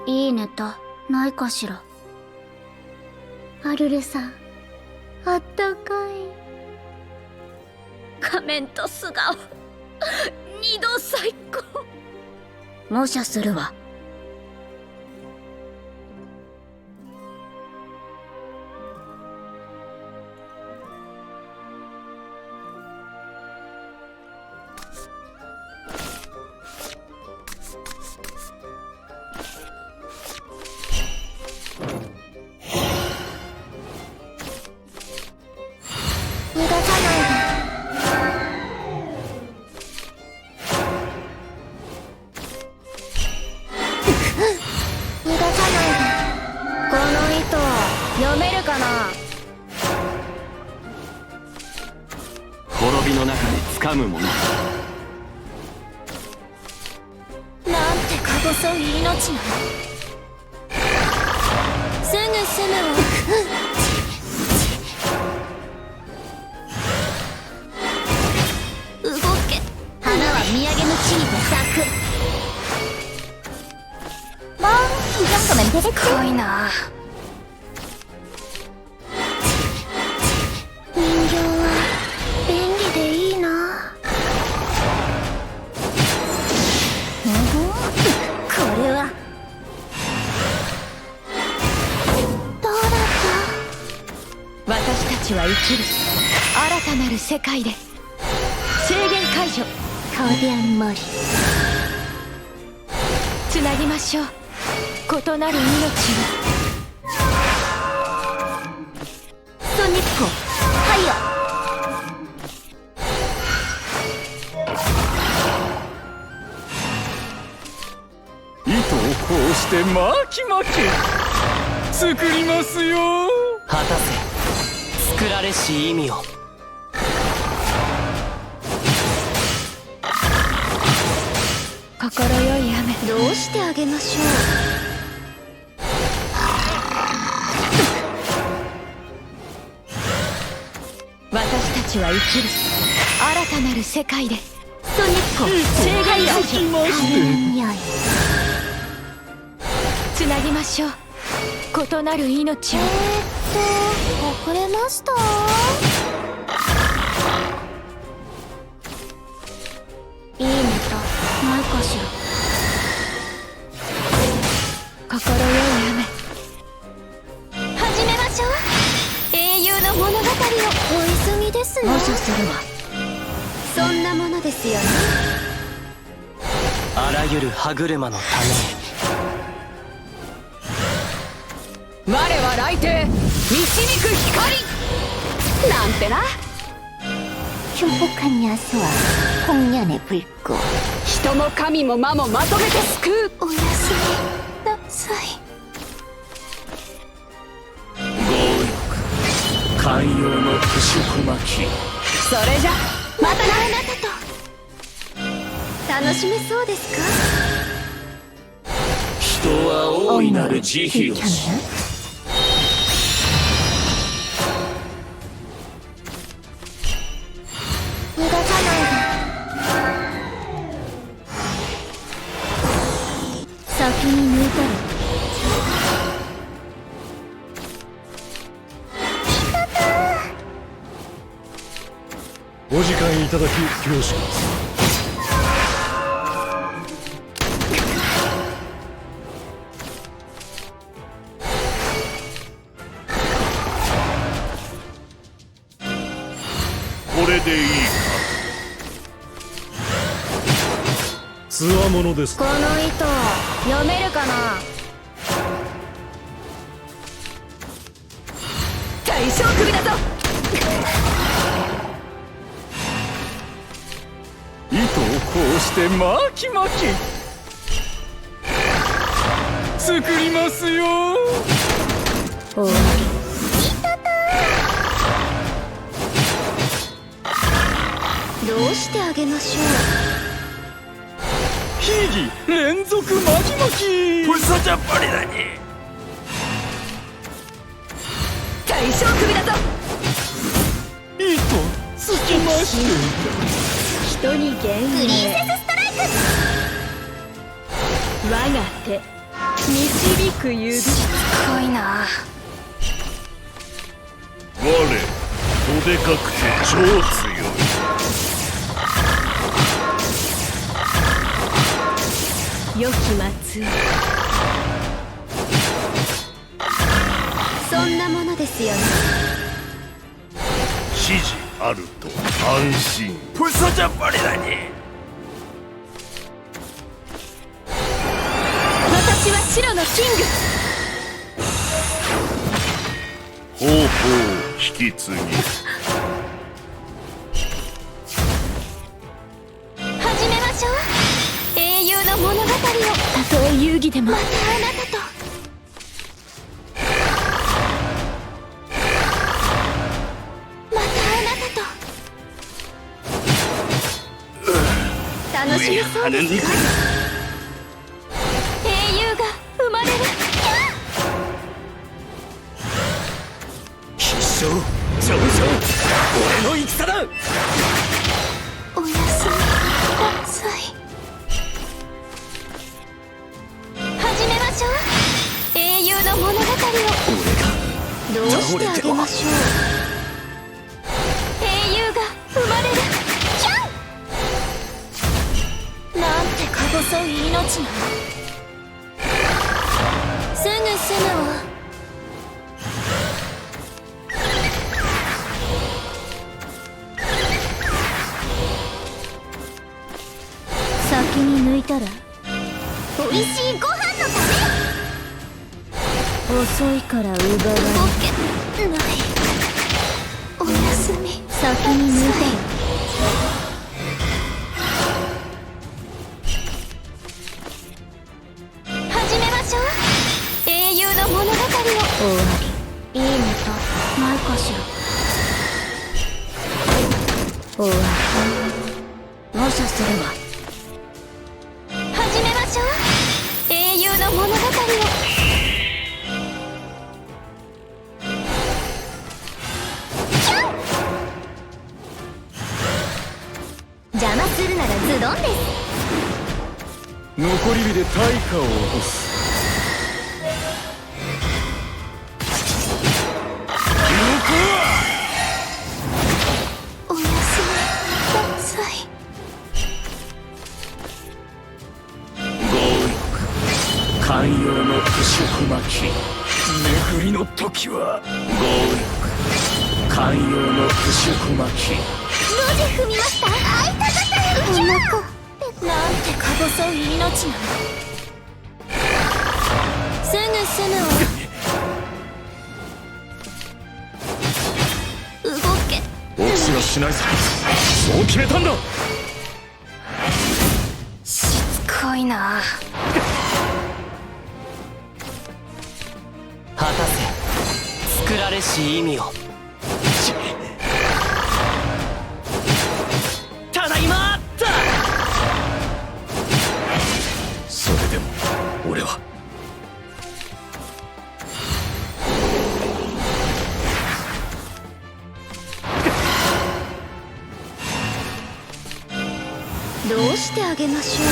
いいネタないかしら。アルルさん、あったかい。仮面と素顔二度最高。模写するわ。逃がさないで。逃がさないで。この糸読めるかな。滅びの中で掴むもの。なんてか細い命なの。すぐ済むわ。動け。花は土産の地にて咲く。이 정도면 되겠지? 거의 나. 인형은 便利でいいな。これはどうだった？私たちは生きる新たなる世界で制限解除。거대한 머리。つなぎましょう異なる命を。ソニッコ、はいよ。糸をこうして巻き巻き作りますよ。果たせ作られし意味を。心よい雨。どうしてあげましょ私たちは生きる新たなる世界でう。ソニッコ、制限解除。匂い。つなぎましょう異なる命を。遅れました。いいネタないかしら。心よい雨。始めましょう英雄の物語を。お急ぎですね。模写するわ。そんなものですよね。あらゆる歯車のた我は来帝導く光なんてな。 흉폭한 야수와 홍련의 불꽃. 人も神も魔もまとめて救う。おやすみなさい。寛容の不織巻。それじゃまたあなたと楽しめそうですか。人は大いなる慈悲をし。逃がさないで。先に抜いたら。お時間いただき恐縮です。これでいいか。つわものです。この糸読めるかな。大将首だぞ。糸をこうして巻き巻き作りますよ。おどうしてあげましょ秘技連続巻き巻き。불사자빨이라니。大将首だぞ。糸つきまして。人に幻影。う。プリンセスストライク。我が手導く指しつこいな。我どでかくて超強い。良き末裔。そんなものですよね。指示あると安心。私は白のキング。方法引き継ぎ。始めましょう。英雄の物語を。たとえ遊戯でも。またあなたと。またあなたと。楽しみそうですか。英雄が生まれる。必勝上々、俺の戦だ。おやすみなさい。始めましょう。英雄の物語を。どうしてあげましょう。英雄が生まれる。キャンなんてか細い命なの。すぐ済むわ。先に抜いたらおいしいご飯のため。遅いから奪われ。ボケない。おやすみ。先に抜いてよ。始めましょう。英雄の物語を。終わり。いいねとないかしら。終わり。模写するわ。始めましょう。英雄の物語を。キャン邪魔するならズドンです。残り火で対価を落とす。おやすみなさい。寛容の不織巻き、巡りの時は寛容の不織巻き。路地踏みました。あいたたた。お腹なんてか細い命なの。すぐ済むわ。動け。落ちはしないさ。そう決めたんだ。しつこいな。果たせ作られし意味を。ただいま。それでも俺はどうしてあげましょう。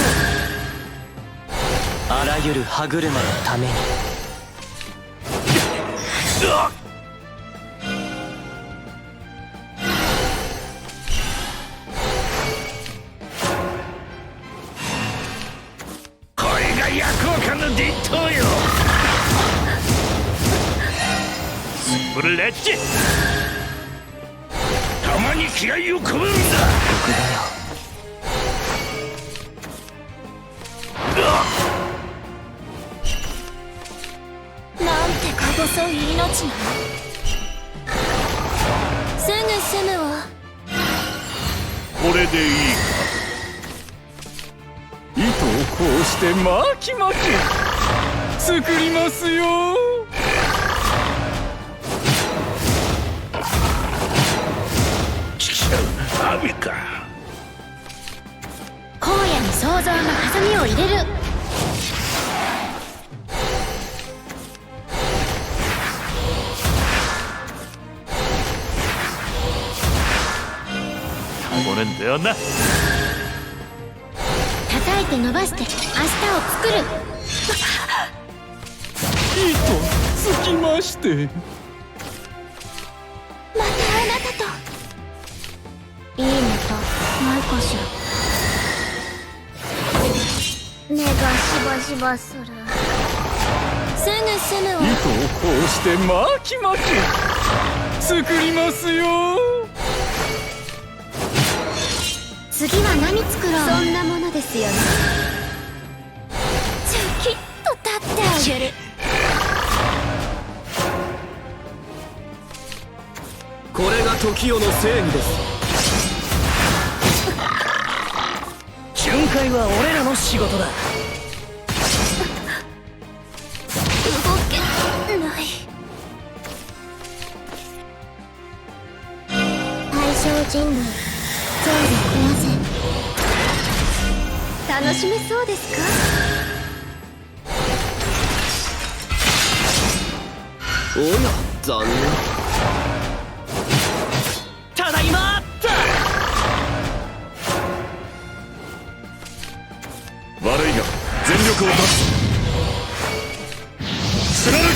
あらゆる歯車のために。これがヤクオカの伝統よ。スプレッチ。たまに気合を込めるんだ。僕だよ。なんてか細い命なの。すぐ済むわ。これでいいか。糸をこうして巻き巻き作りますよ。ちくしょう、雨か。荒野に創造のハサミを入れる。5年だよな。叩いて伸ばして明日を作る。つきましてまたあなたといいネタないかしら。目がしばしばする。すぐ済むわ。糸をこうして巻き巻き作りますよ。次は何作ろう。そんなものですよね。チョキッと立ってあげる。これが時代の正義です。巡回は俺らの仕事だ。動けない。対象人類全部壊せ。楽しめそうですか。おや残念。ただいま悪いが全力を出す。貫く。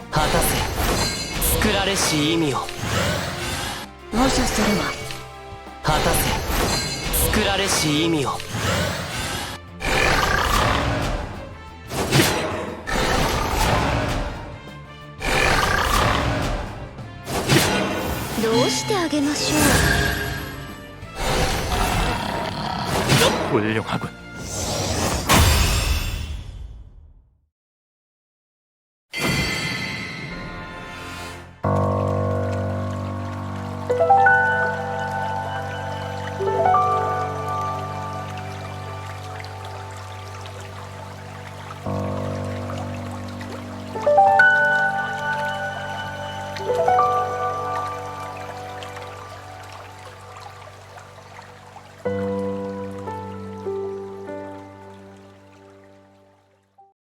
果たせ作られし意味を。容赦するわ。果たせ作られし意味を。どうしてあげましょう。훌륭하군.